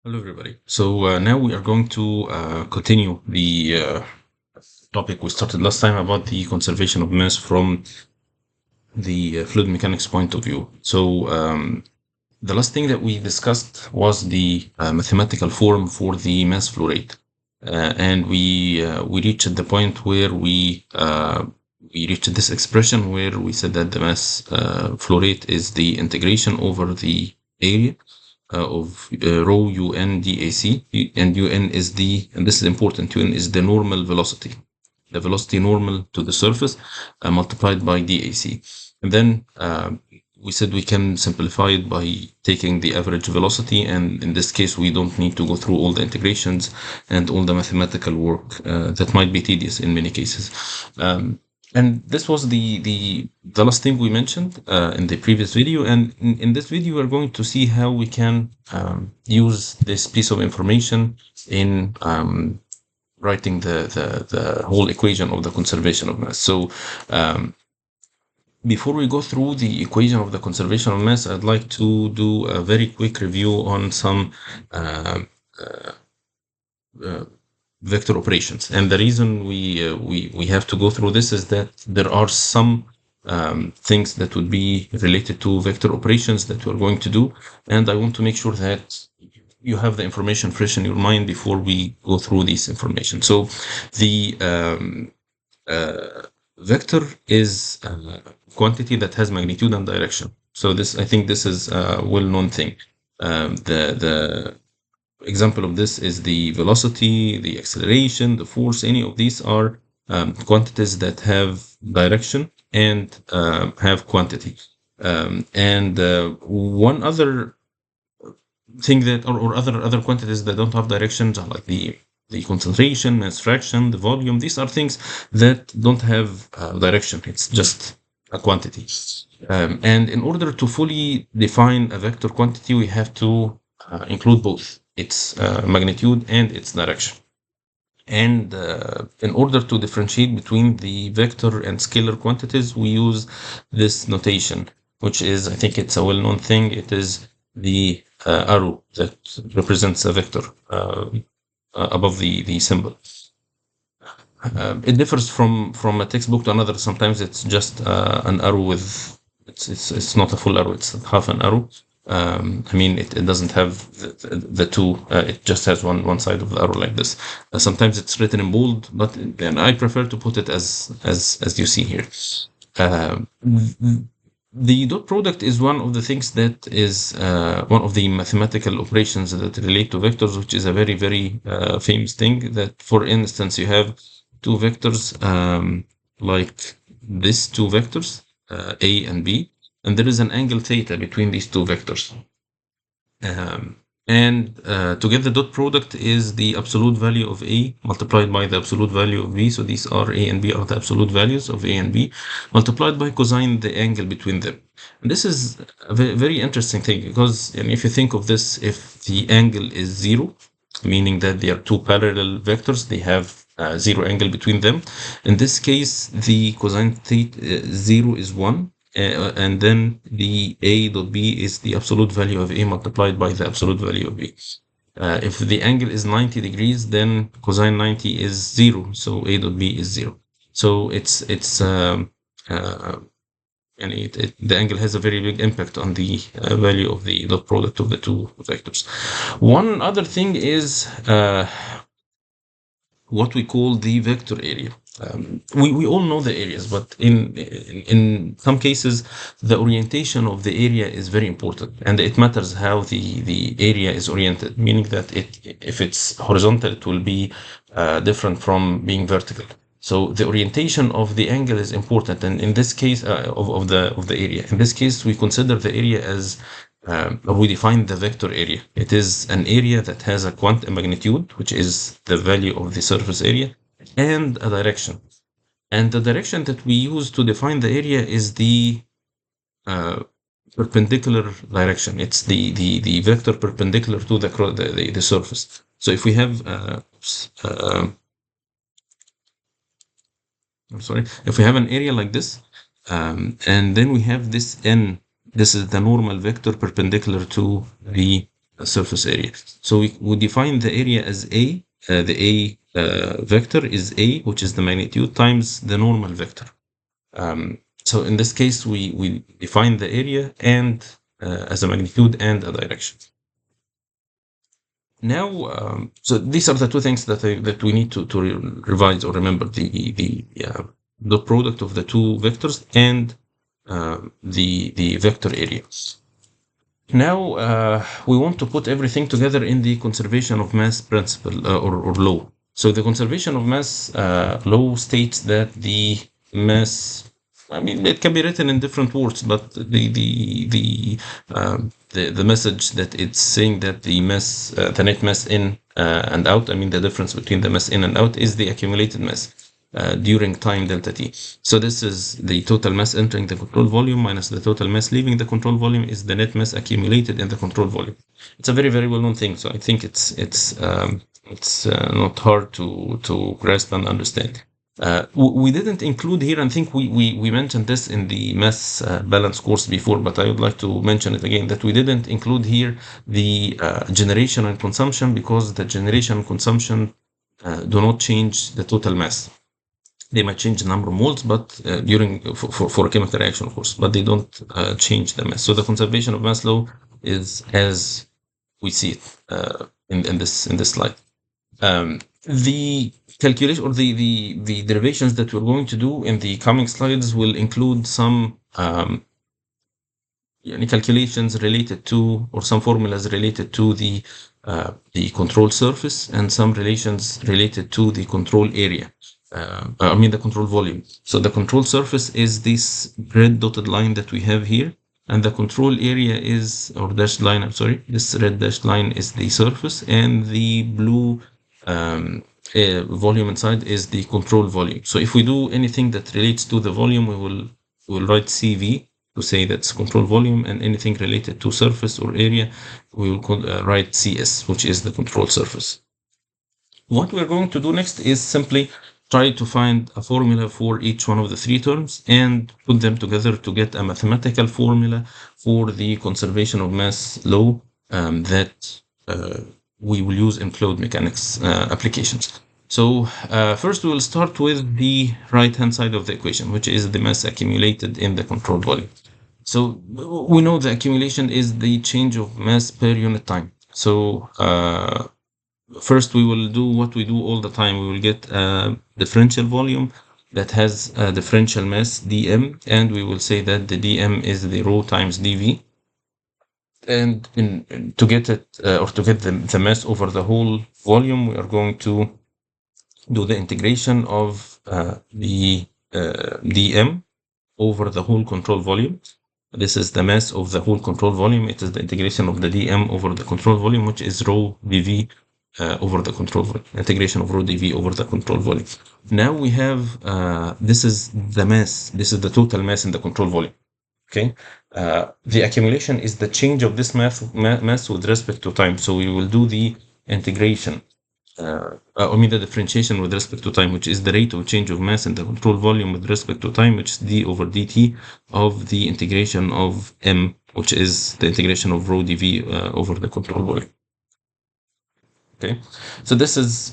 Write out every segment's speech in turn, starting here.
Hello, everybody. So now we are going to continue the topic we started last time about the conservation of mass from the fluid mechanics point of view. So the last thing that we discussed was the mathematical form for the mass flow rate, and we reached the point where we reached this expression where we said that the mass flow rate is the integration over the area of rho un dac, and un is and this is important, un is the normal velocity, the velocity normal to the surface multiplied by dac. And then we said we can simplify it by taking the average velocity, and in this case we don't need to go through all the integrations and all the mathematical work that might be tedious in many cases. And this was the last thing we mentioned in the previous video. And in this video, we're going to see how we can use this piece of information in writing the whole equation of the conservation of mass. So before we go through the equation of the conservation of mass, I'd like to do a very quick review on some vector operations. And the reason we have to go through this is that there are some things that would be related to vector operations that we're going to do, and I want to make sure that you have the information fresh in your mind before we go through this information. So the vector is a quantity that has magnitude and direction. So this, I think this is a well-known thing. The example of this is the velocity, the acceleration, the force. Any of these are quantities that have direction and have quantity. And one other thing that, or other quantities that don't have directions are like the concentration, mass fraction, the volume. These are things that don't have direction. It's just a quantity. And in order to fully define a vector quantity, we have to include both its magnitude and its direction. And in order to differentiate between the vector and scalar quantities, we use this notation, which is, I think it's a well-known thing. It is the arrow that represents a vector above the symbol. It differs from a textbook to another. Sometimes it's just an arrow with, it's not a full arrow, it's half an arrow. I mean, it doesn't have the two, it just has one side of the arrow like this. Sometimes it's written in bold, but then I prefer to put it as you see here. The dot product is one of the things that is one of the mathematical operations that relate to vectors, which is a very, very famous thing. That, for instance, you have two vectors like these two vectors, A and B, and there is an angle theta between these two vectors. And to get the dot product is the absolute value of A multiplied by the absolute value of B. So these are A and B are the absolute values of A and B multiplied by cosine the angle between them. And this is a very interesting thing, because if you think of this, if the angle is zero, meaning that they are two parallel vectors, they have zero angle between them. In this case, the cosine theta zero is 1. And then the A dot B is the absolute value of A multiplied by the absolute value of B. If the angle is 90 degrees, then cosine 90 is 0. So A dot B is 0. So the angle has a very big impact on the value of the dot product of the two vectors. One other thing is what we call the vector area. We all know the areas, but in some cases, the orientation of the area is very important, and it matters how the area is oriented, meaning that if it's horizontal, it will be different from being vertical. So the orientation of the angle is important, and in this case, of the area. In this case, we consider the area as we define the vector area. It is an area that has a magnitude, which is the value of the surface area, and a direction. And the direction that we use to define the area is the perpendicular direction. It's the vector perpendicular to the surface. So if we have if we have an area like this, and then we have this n, this is the normal vector perpendicular to the surface area. So we define the area as A. The A vector is A, which is the magnitude, times the normal vector. So in this case, we define the area and as a magnitude and a direction. Now, so these are the two things that we need to revise or remember: the product of the two vectors and the vector area. Now we want to put everything together in the conservation of mass principle or law. So the conservation of mass law states that the mass, I mean, it can be written in different words, but the message that it's saying that the mass, the net mass in and out, I mean, the difference between the mass in and out is the accumulated mass during time delta t. So this is the total mass entering the control volume minus the total mass leaving the control volume is the net mass accumulated in the control volume. It's a very, very well-known thing. So I think it's not hard to grasp and understand. We didn't include here, I think we mentioned this in the mass balance course before, but I would like to mention it again, that we didn't include here the generation and consumption, because the generation and consumption do not change the total mass. They might change the number of moles, but for a chemical reaction, of course, but they don't change the mass. So the conservation of mass law is as we see it in this slide. The calculation or the derivations that we're going to do in the coming slides will include some calculations related to, or some formulas related to the control surface, and some relations related to the control area. I mean the control volume. So the control surface is this red dotted line that we have here, and the control area is, or dashed line, I'm sorry, this red dashed line is the surface, and the blue volume inside is the control volume. So if we do anything that relates to the volume, we'll write CV to say that's control volume, and anything related to surface or area, we will write CS, which is the control surface. What we're going to do next is simply try to find a formula for each one of the three terms and put them together to get a mathematical formula for the conservation of mass law that we will use in fluid mechanics applications. So first we will start with the right-hand side of the equation, which is the mass accumulated in the control volume. So we know the accumulation is the change of mass per unit time. So first we will do what we do all the time. We will get a differential volume that has a differential mass dm, and we will say that the dm is the rho times dv. And to get it or to get the mass over the whole volume, we are going to do the integration of the dm over the whole control volume. This is the mass of the whole control volume. It is the integration of the dm over the control volume, which is rho dv over the control volume, integration of rho dv over the control volume. Now we have this is the mass, this is the total mass in the control volume. Okay, the accumulation is the change of this mass with respect to time. So we will do the integration, I mean the differentiation with respect to time, which is the rate of change of mass in the control volume with respect to time, which is d over dt of the integration of m, which is the integration of rho dv over the control volume. Okay, so this is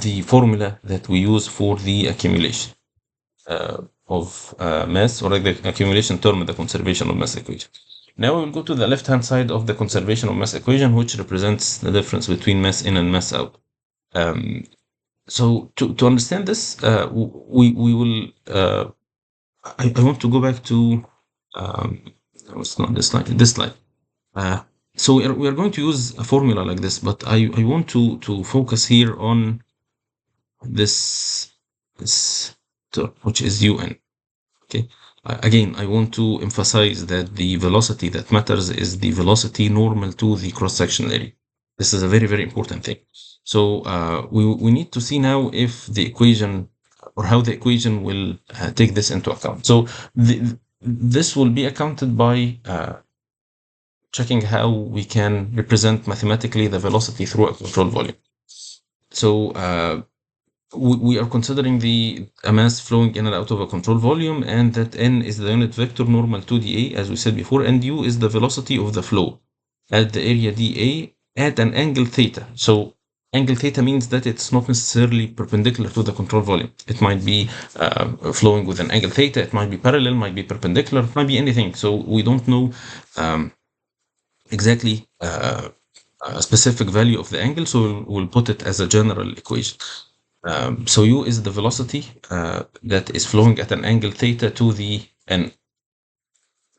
the formula that we use for the accumulation of mass, or the accumulation term in the conservation of mass equation. Now we will go to the left-hand side of the conservation of mass equation, which represents the difference between mass in and mass out. So to understand this, we will. I want to go back to. It's not this slide. This slide. So we are going to use a formula like this, but I want to focus here on this term, which is un. Okay. Again, I want to emphasize that the velocity that matters is the velocity normal to the cross-sectional area. This is a very, very important thing. So we need to see now if the equation, or how the equation will take this into account. So this will be accounted by checking how we can represent mathematically the velocity through a control volume. So we are considering a mass flowing in and out of a control volume, and that n is the unit vector normal to dA, as we said before, and u is the velocity of the flow. at the area dA at an angle theta. So angle theta means that it's not necessarily perpendicular to the control volume. It might be flowing with an angle theta, it might be parallel, might be perpendicular, it might be anything. So we don't know exactly a specific value of the angle, so we'll put it as a general equation. So u is the velocity that is flowing at an angle theta to the n.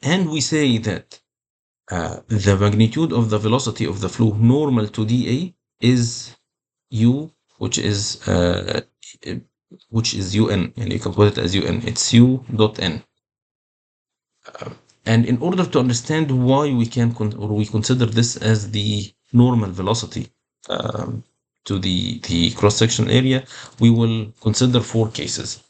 And we say that the magnitude of the velocity of the flow normal to dA is u, which is un, and you can put it as un. It's u dot n. And in order to understand why we can we consider this as the normal velocity to the cross-section area, we will consider 4 cases.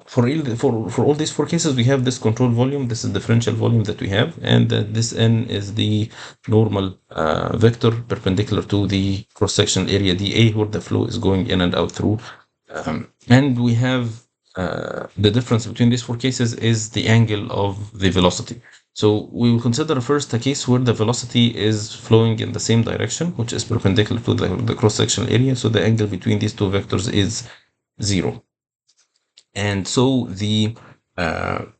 For all these 4 cases, we have this control volume, this is differential volume that we have, and this n is the normal vector perpendicular to the cross-section area dA, where the flow is going in and out through. And we have the difference between these 4 cases is the angle of the velocity. So we will consider first a case where the velocity is flowing in the same direction, which is perpendicular to the cross-sectional area. So the angle between these 2 vectors is 0. And so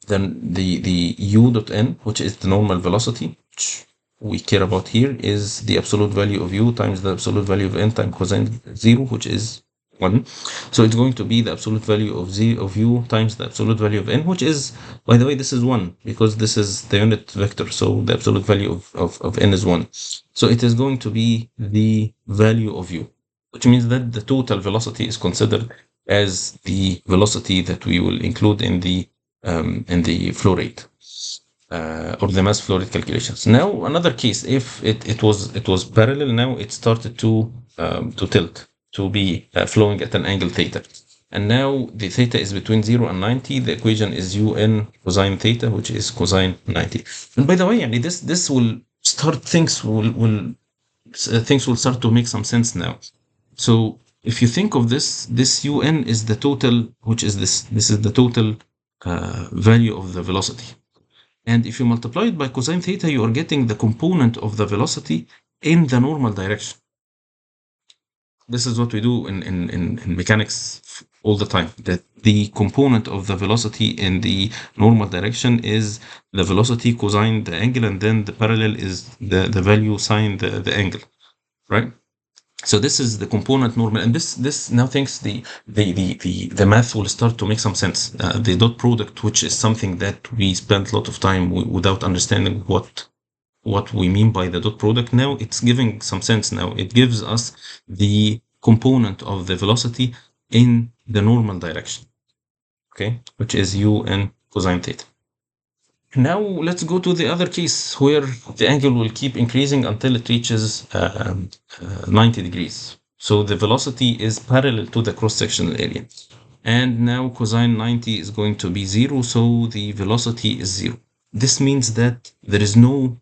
then the u dot n, which is the normal velocity, which we care about here, is the absolute value of u times the absolute value of n times cosine 0, which is 1. So it's going to be the absolute value of u times the absolute value of n, which is, by the way, this is 1 because this is the unit vector. So the absolute value of n is 1. So it is going to be the value of u, which means that the total velocity is considered as the velocity that we will include in the flow rate or the mass flow rate calculations. Now another case, if it was parallel, now it started to tilt, to be flowing at an angle theta, and now the theta is between 0 and 90. The equation is un cosine theta, which is cosine 90. And by the way, this will start things will start to make some sense now. So if you think of this un is the total, which is this is the total value of the velocity. And if you multiply it by cosine theta, you are getting the component of the velocity in the normal direction. This is what we do in mechanics all the time, that the component of the velocity in the normal direction is the velocity cosine the angle, and then the parallel is the value sine the angle, right? So this is the component normal, and this now thinks the math will start to make some sense. The dot product, which is something that we spent a lot of time without understanding what we mean by the dot product. Now it's giving some sense. Now it gives us the component of the velocity in the normal direction, okay, which is un cosine theta. Now let's go to the other case where the angle will keep increasing until it reaches 90 degrees. So the velocity is parallel to the cross-sectional area. And now cosine 90 is going to be 0, so the velocity is 0. This means that there is no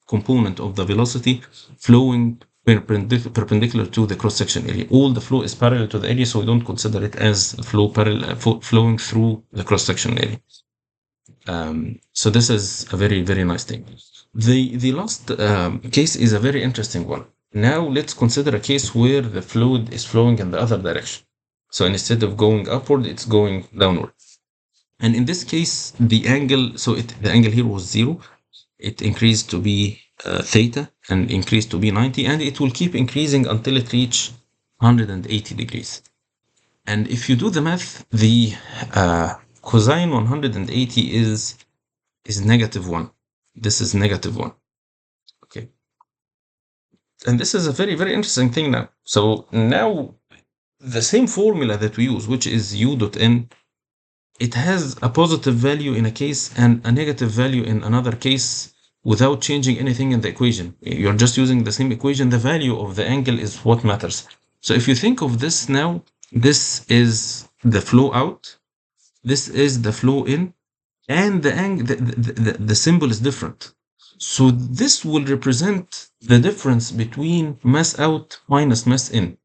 component of the velocity flowing perpendicular to the cross-section area. All the flow is parallel to the area, so we don't consider it as flowing through the cross-section area. So this is a very, very nice thing. The last case is a very interesting one. Now let's consider a case where the fluid is flowing in the other direction. So instead of going upward, it's going downward. And in this case, the angle, the angle here was 0. It increased to be theta and increased to be 90, and it will keep increasing until it reach 180 degrees. And if you do the math, the cosine 180 is -1. This is -1. Okay. And this is a very, very interesting thing now. So now the same formula that we use, which is u dot n, it has a positive value in a case and a negative value in another case without changing anything in the equation. You're just using the same equation. The value of the angle is what matters. So if you think of this now, this is the flow out, this is the flow in, and the symbol is different. So this will represent the difference between mass out minus mass in,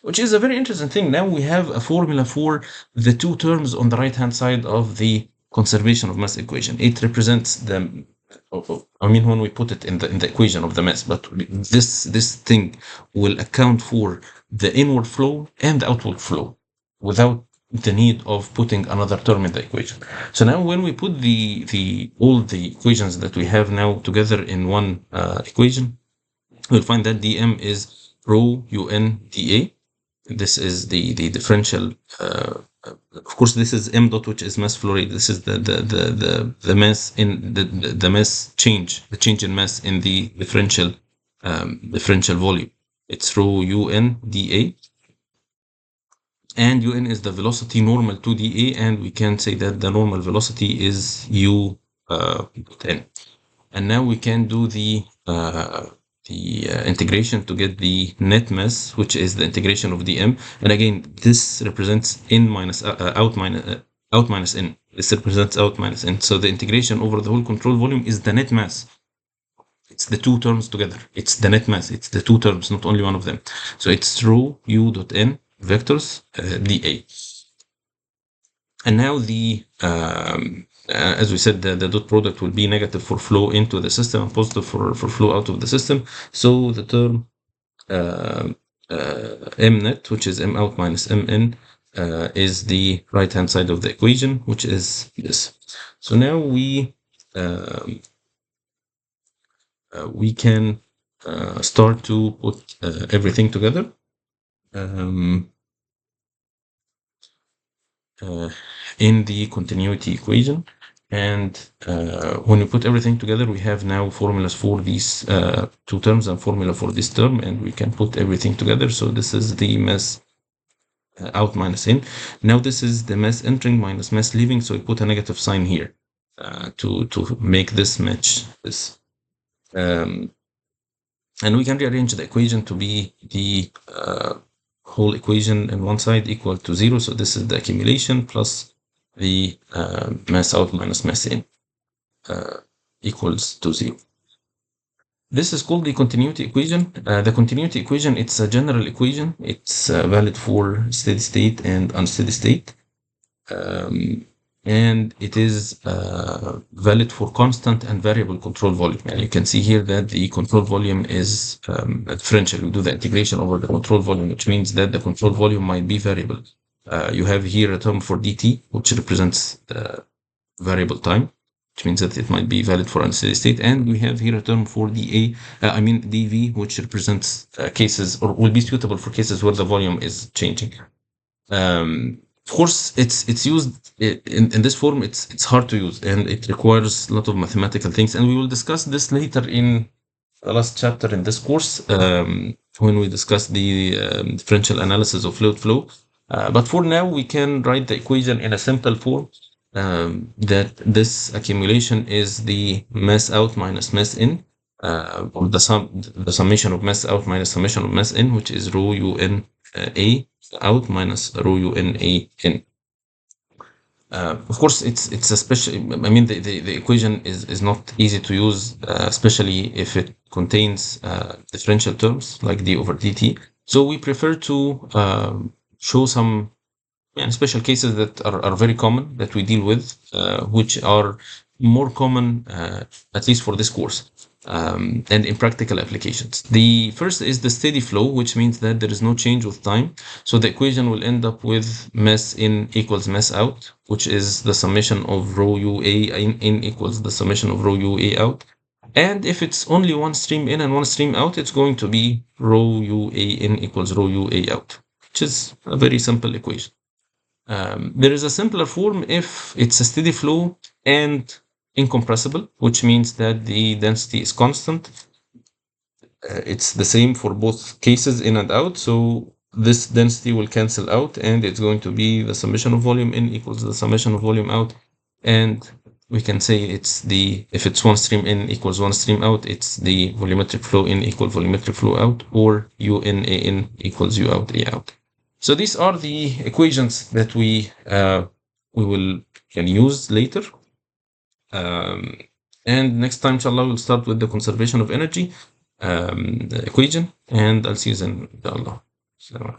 which is a very interesting thing. Now we have a formula for the 2 terms on the right hand side of the conservation of mass equation. It represents I mean, when we put it in the equation of the mass, but this thing will account for the inward flow and the outward flow without the need of putting another term in the equation. So now when we put the all the equations that we have now together in one equation, we'll find that dm is rho un dA. This is the differential. Of course, this is m dot, which is mass flow rate. This is the mass in the mass change, the change in mass in the differential volume. It's rho un dA, and un is the velocity normal to dA, and we can say that the normal velocity is u n. And now we can do the integration to get the net mass, which is the integration of dm. And again, this represents in minus out minus in. This represents out minus in. So the integration over the whole control volume is the net mass. It's the two terms together. It's the net mass. It's the two terms, not only one of them. So it's rho u dot n vectors dA. And now the as we said, the dot product will be negative for flow into the system and positive for flow out of the system. So the term m net, which is m out minus mn, is the right hand side of the equation, which is this. So now we can start to put everything together. In the continuity equation, and when we put everything together, we have now formulas for these two terms and formula for this term, and we can put everything together. So this is the mass out minus in. Now this is the mass entering minus mass leaving, so we put a negative sign here to make this match this. And we can rearrange the equation to be the whole equation in one side equal to 0. So this is the accumulation plus the mass out minus mass in equals to 0. This is called the continuity equation. The continuity equation, it's a general equation. It's valid for steady state and unsteady state. And it is valid for constant and variable control volume. And you can see here that the control volume is a differential. We do the integration over the control volume, which means that the control volume might be variable. You have here a term for dt, which represents variable time, which means that it might be valid for unsteady state. And we have here a term for dv, which represents cases, or will be suitable for cases where the volume is changing. Of course, it's used in this form. It's hard to use, and it requires a lot of mathematical things, and we will discuss this later in the last chapter in this course when we discuss the differential analysis of fluid flow. But for now, we can write the equation in a simple form, that this accumulation is the mass out minus mass in, or the summation of mass out minus summation of mass in, which is rho un a out minus rho un a in. Of course, it's a special. I mean, the equation is not easy to use, especially if it contains differential terms like d over dt. So we prefer to show some special cases that are very common that we deal with, which are more common, at least for this course, and in practical applications. The first is the steady flow, which means that there is no change with time. So the equation will end up with mass in equals mass out, which is the summation of rho ua in equals the summation of rho ua out. And if it's only one stream in and one stream out, it's going to be rho ua in equals rho ua out, which is a very simple equation. There is a simpler form if it's a steady flow and incompressible, which means that the density is constant. It's the same for both cases, in and out. So this density will cancel out, and it's going to be the summation of volume in equals the summation of volume out. And we can say if it's one stream in equals one stream out, it's the volumetric flow in equal volumetric flow out, or un a in equals u out a out. So these are the equations that we can use later. And next time, inshallah, we'll start with the conservation of energy equation, and I'll see you then, inshallah.